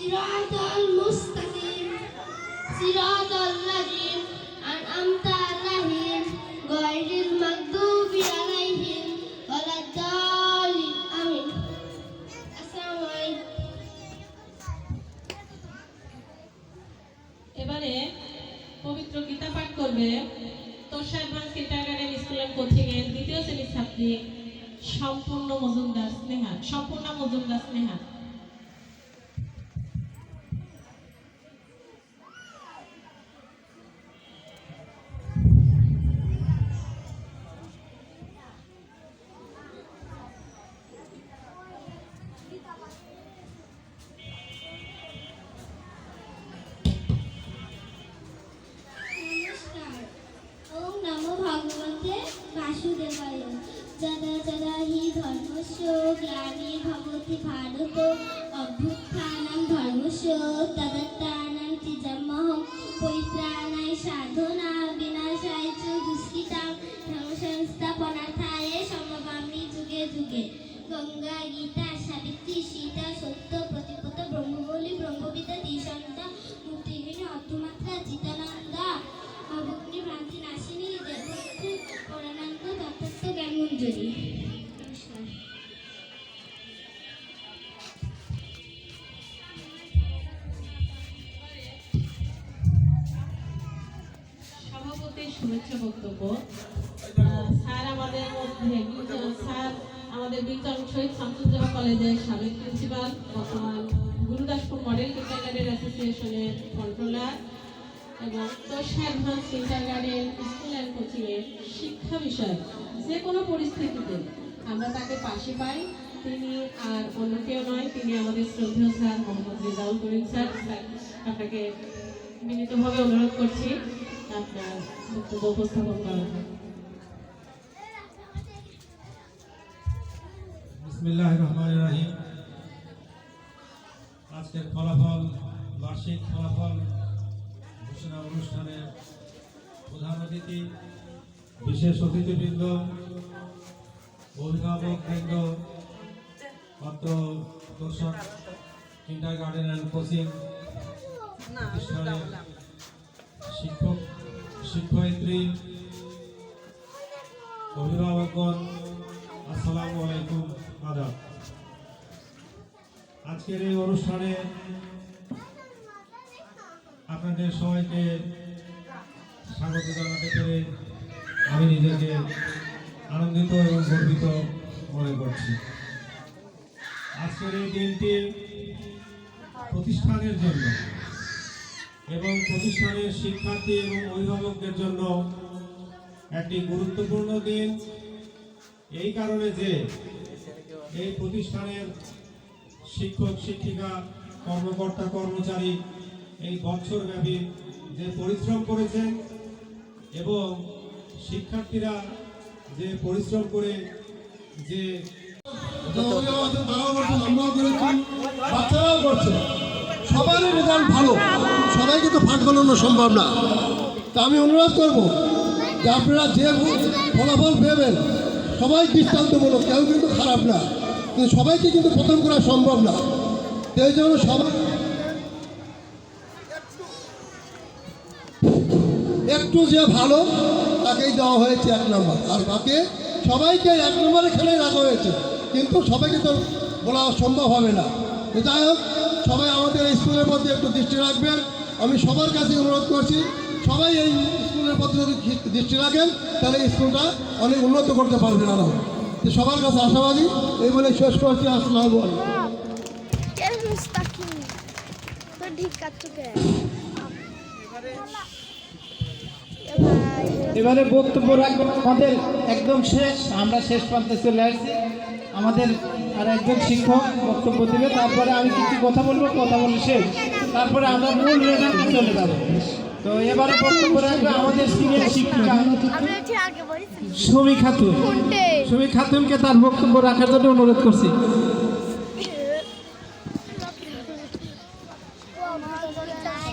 صراط المستقيم صراط الذين أنعمت عليهم غير المغضوب عليهم ولا الضالين آمين আসসালামু আলাইকুম এবারে পবিত্র গীতা পাঠ করবে তোষারগঞ্জ কিন্ডারগার্টেন স্কুলের কোচিংয়ের দ্বিতীয় শ্রেণীর ছাত্রী সম্পূর্ণ মজুমদার স্নেহা। ওম নমো ভগবতে বাসুদেবায় যদা যদা হি ধর্মস্য গ্লানির্ভবতি ভারত অভ্যুত্থানং ধর্মস্য তদাত্মানাং ত্রিজন্মহং পরিত্রাণায় সাধনা বিনাশায় চ দুষ্কৃতাং ধর্মসংস্থাপনার্থায় সম্ভবামি যুগে যুগে গঙ্গা গীতা সাবিত্রী সীতা সত্য প্রতিপদ ব্রহ্মবলী ব্রহ্মবিদ্যা দ্বিসন্তা মুক্তিহীন অর্থমাত্রা চিতানন্দা অবগ্নি ভ্রান্তি নাশিনী দেবত্রী পরানন্দ তত্ত্ব জ্ঞানমঞ্জরি। নমস্কার। সভাপতির শুভেচ্ছা বক্তব্য স্যার আমাদের মধ্যে স্যার আমাদের বিজ্ঞান শহীদ শামসুজ্জামান কলেজের সাবেক প্রিন্সিপাল, বর্তমান গুরুদাসপুর মডেল কিন্ডারগার্টেন অ্যাসোসিয়েশনের কন্ট্রোলার এবং তোষারগঞ্জ কিন্ডারগার্টেন স্কুল অ্যান্ড কোচিংয়ের শিক্ষা বিষয় যে কোনো পরিস্থিতিতে আমরা তাকে পাশে পাই। তিনি আর অন্য কেউ নয়, তিনি আমাদের শ্রদ্ধেয় স্যার মোহাম্মদ রেজাউল করিম স্যার। আপনাকে বিনীতভাবে অনুরোধ করছি আপনার বক্তব্য উপস্থাপন করার। বিসমিল্লাহির রহমানির রহিম। আজকের ফলাফল বার্ষিক ফলাফল ঘোষণা অনুষ্ঠানের প্রধান অতিথি, বিশেষ অতিথিবৃন্দ, অভিভাবকবৃন্দ, অত্র দর্শক কিন্ডারগার্টেন অ্যান্ড কোচিং প্রতিষ্ঠানের শিক্ষক শিক্ষয়িত্রী, অভিভাবকগণ, আসসালামু আলাইকুম, আদাব। আজকের এই অনুষ্ঠানে আপনাদের সবাইকে স্বাগত জানাতে পেরে আমি নিজেকে আনন্দিত এবং গর্বিত মনে করছি। আজকের এই দিনটি প্রতিষ্ঠানের জন্য এবং প্রতিষ্ঠানের শিক্ষার্থী এবং অভিভাবকদের জন্য একটি গুরুত্বপূর্ণ দিন, এই কারণে যে এই প্রতিষ্ঠানের শিক্ষক শিক্ষিকা কর্মকর্তা কর্মচারী এই বছরব্যাপী যে পরিশ্রম করেছেন এবং শিক্ষার্থীরা যে পরিশ্রম করে যে বাচ্চারাও করছে, সবারই রেজাল্ট ভালো, সবাইকে তো ফাঁক বানানো সম্ভব না। তা আমি অনুরোধ করবো যে আপনারা যে ফলাফল পেবেন সবাই দৃষ্টান্তমূলক, কেউ কিন্তু খারাপ না, কিন্তু সবাইকে কিন্তু প্রথম করা সম্ভব না। এই জন্য সবাই একটু যে ভালো তাকেই দেওয়া হয়েছে 1 নম্বর, আর বাকি সবাইকে 1 নম্বরে খেলে রাখা হয়েছে, কিন্তু সবাইকে তো বলা সম্ভব হবে না। যাই হোক, সবাই আমাদের এই স্কুলের প্রতি একটু দৃষ্টি রাখবেন। আমি সবার কাছে অনুরোধ করছি, সবাই এই স্কুলের প্রতি যদি দৃষ্টি রাখেন তাহলে স্কুলটা অনেক উন্নত করতে পারবেন। আরও সবার কাছে আশাবাদী, এই বলে শেষ করছি। আসসালামু আলাইকুম। এবারে বক্তব্য রাখবেন আমাদের একদম শেষ, আমরা শেষ প্রান্তে চলে আসছি। আমাদের আর একজন শিক্ষক বক্তব্য দেবে, তারপরে আমি কিছু কথা বলবো, কথা বলে শেষ, তারপরে আমরা মূল রেজাল্টে চলে যাব। তো এবারে বক্তব্য রাখবে আমাদের সিনিয়র শিক্ষিকা সুমি খাতুন। সুমি খাতুনকে তার বক্তব্য রাখার জন্য অনুরোধ করছি।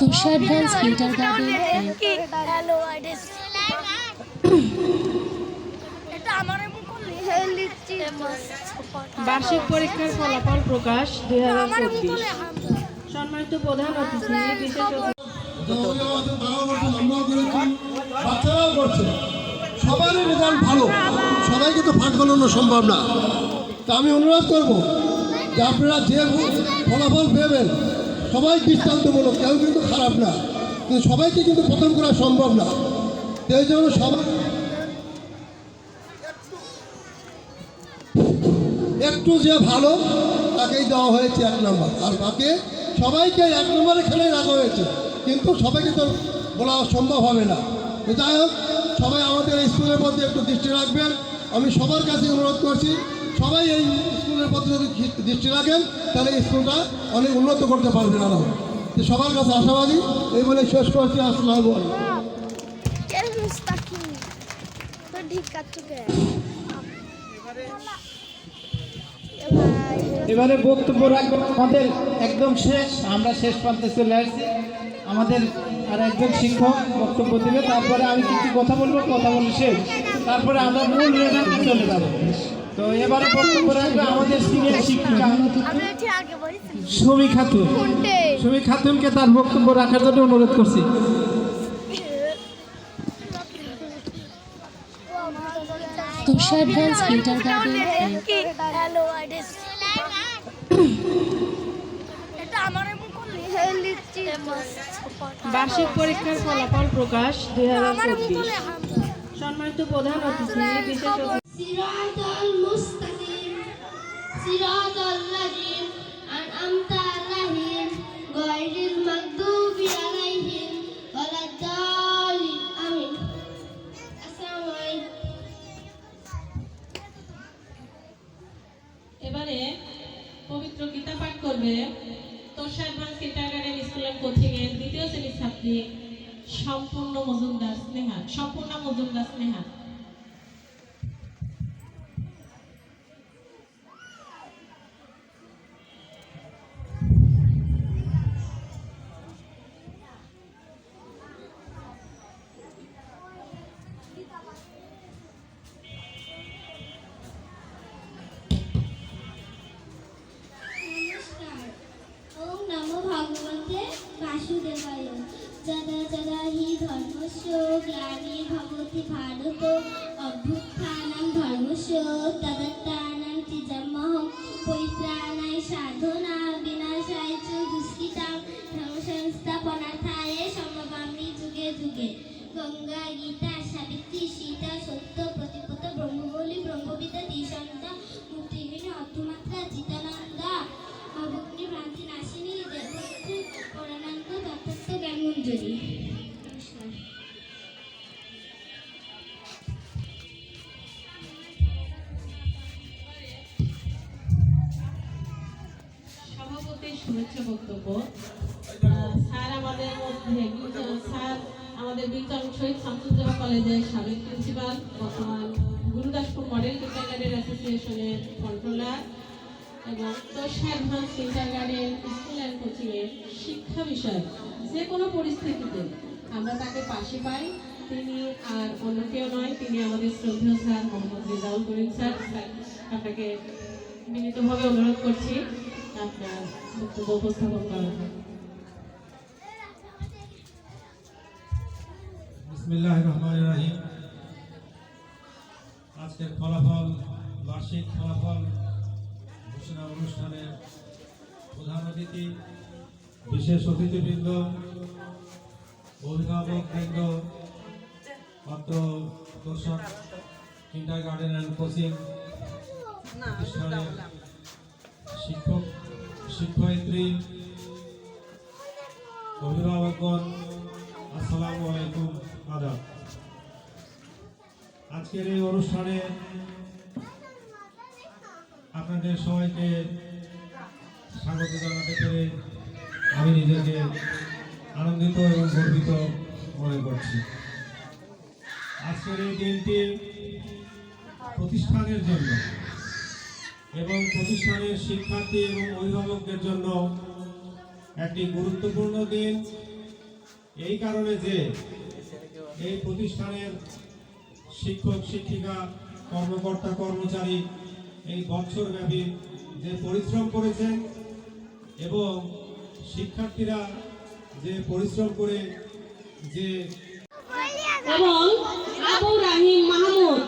তোষারগঞ্জ কিন্ডারগার্টেন বার্ষিক পরীক্ষার ফলাফল প্রকাশ 2024। সম্মানিত প্রধান অতিথি বিশেষ আমাদের বাবা করছেন, আমরাও করেছি, বাচ্চারাও করছে, সবারই রেজাল্ট ভালো, সবাইকে তো ফাঁক বানানো সম্ভব না। তা আমি অনুরোধ করবো যে আপনারা যে ফলাফল পেবেন সবাই দৃষ্টান্তমূলক, কেউ কিন্তু খারাপ না, কিন্তু সবাইকে কিন্তু প্রথম করা সম্ভব না। সেই জন্য সবাই একটু যে ভালো তাকেই দেওয়া হয়েছে 1 নম্বর, আর বাকি সবাইকে 1 নম্বরে খেলে রাখা হয়েছে, কিন্তু সবাইকে তো বলা সম্ভব হবে না। তো যাই হোক, সবাই আমাদের এই স্কুলের মধ্যে একটু দৃষ্টি রাখবেন। আমি সবার কাছে অনুরোধ করছি, সবাই এই স্কুলের প্রতি যদি দৃষ্টি রাখেন তাহলে এই স্কুলটা অনেক উন্নত করতে পারবেন আরও। তো সবার কাছে আশাবাদী এই বলে শেষ করছি। আসসালামু আলাইকুম। এবারে বক্তব্য রাখবো আমাদের একদম শেষ, আমরা শেষ প্রান্তে চলে আসছি। আমাদের আর একজন শিক্ষক বক্তব্য দেবে, তারপরে আমি কিছু কথা বলবো, কথা বলে শেষ, তারপরে আমরা মূল রেজাল্টে চলে যাবো। তো এবারে বক্তব্য রাখবে আমাদের সিনিয়র শিক্ষিকা সুমি খাতুন। সুমি খাতুনকে তার বক্তব্য রাখার জন্য অনুরোধ করছি। তুষার ডান্স কিন্ডারগার্টেন বার্ষিক পরীক্ষার ফলাফল প্রকাশ 2024। সম্মানিত প্রধান অতিথি বিশেষ সিরাতাল মুস্তাকিম সিরাতাল্লাযিনা আন'আমতা আলাইহিম গায়রিল মাগদুবি আলাইহিম ওয়ালাদ-দাল্লিন। আমিন। আসসালামু আলাইকুম। এবারে পবিত্র গীতা পাঠ করবে Tosha advance kindergarten school and coaching এর 2য় শ্রেণীর ছাত্রী সম্পূর্ণ মজুমদার স্নেহা। নমস্কার। ওম নমো ভগবতে বাসুদেবায়। যদা যদা হি ধর্মস্য গ্লানির্ভবতি ভারত অভ্যুত্থানং ধর্মস্য তদাত্মানং ত্রিজন্মহং পরিত্রাণায় সাধনা বিনাশায় চ দুষ্কৃতাং ধর্মসংস্থাপনার্থায় সম্ভবামি যুগে যুগে। গঙ্গা গীতা সাবিত্রী সীতা সত্য প্রতিপদ ব্রহ্মবলী ব্রহ্মবিদ্যা দিশন্তা মুক্তিহীন অর্থমাত্রা চিতানন্দা অবগ্নি ভ্রান্তি নাশিনী দেবত্রী পরানন্দ তত্ত্ব জ্ঞানমঞ্জরি। নমস্কার। সভাপতির শুভেচ্ছা বক্তব্য। স্যার আমাদের বীরচন্দ্র শহীদ শামসুজ্জামান কলেজের সাবেক প্রিন্সিপাল, বর্তমান গুরুদাসপুর মডেল কিন্ডারগার্টেন অ্যাসোসিয়েশনের কন্ট্রোলার এবং Tosha advance kindergarten school and coaching এর শিক্ষা বিষয় যে কোনো পরিস্থিতিতে আমরা তাকে পাশে পাই। তিনি আর অন্য কেউ নয়, তিনি আমাদের শ্রদ্ধেয় স্যার মোহাম্মদ রেজাউল করিম স্যার। আপনাকে বিনীতভাবে অনুরোধ করছি আপনার বক্তব্য উপস্থাপন করার। বিসমিল্লাহির রহমানির রহিম। আজকের ফলাফল, বার্ষিক ফলাফল ঘোষণা অনুষ্ঠানের প্রধান অতিথি, বিশেষ অতিথিবৃন্দ, অভিভাবকবৃন্দ, অত্র তোষা কিন্ডারগার্টেন অ্যান্ড কোচিং প্রতিষ্ঠানের শিক্ষক শিক্ষয়িত্রী, অভিভাবকগণ, আসসালামু আলাইকুম, আদাব। আজকের এই অনুষ্ঠানে আপনাদের সবাইকে স্বাগত জানাতে পেরে আমি নিজেকে আনন্দিত এবং গর্বিত মনে করছি। আজকের এই দিনটি প্রতিষ্ঠানের জন্য এবং প্রতিষ্ঠানের শিক্ষার্থী এবং অভিভাবকদের জন্য একটি গুরুত্বপূর্ণ দিন, এই কারণে যে এই প্রতিষ্ঠানের শিক্ষক শিক্ষিকা কর্মকর্তা কর্মচারী এই বছরব্যাপী যে পরিশ্রম করেছেন এবং শিক্ষার্থীরা যে পরিশ্রম করে যে এবং আবু রাহিম মাহমুদ।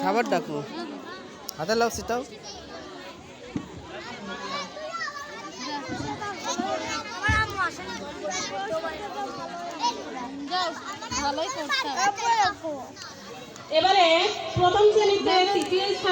খাবার ডাকো হাতে লাও সেটাও এবারে প্রথম শ্রেণীতে তৃতীয় স্থান